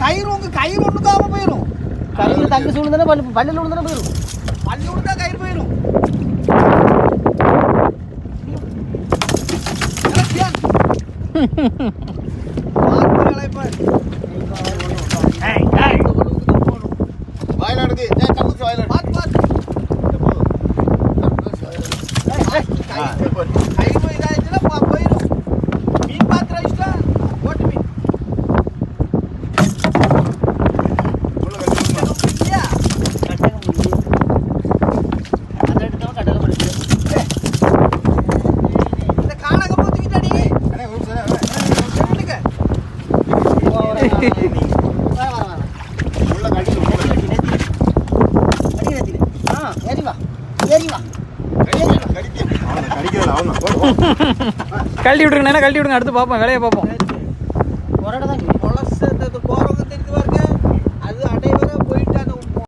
கயிறு உங்க கயிறு ஒண்ணுக்காம போயிடும். கயிறு தங்க சூழ்ந்தானே பள்ளியில் விழுந்தானே போயிடும். பள்ளி விழுந்தா கயிறு போயிடும். கழட்டி விட்டுருங்க, கழட்டி விடுங்க. அடுத்து பார்ப்போம், வேலையை பார்ப்போம்.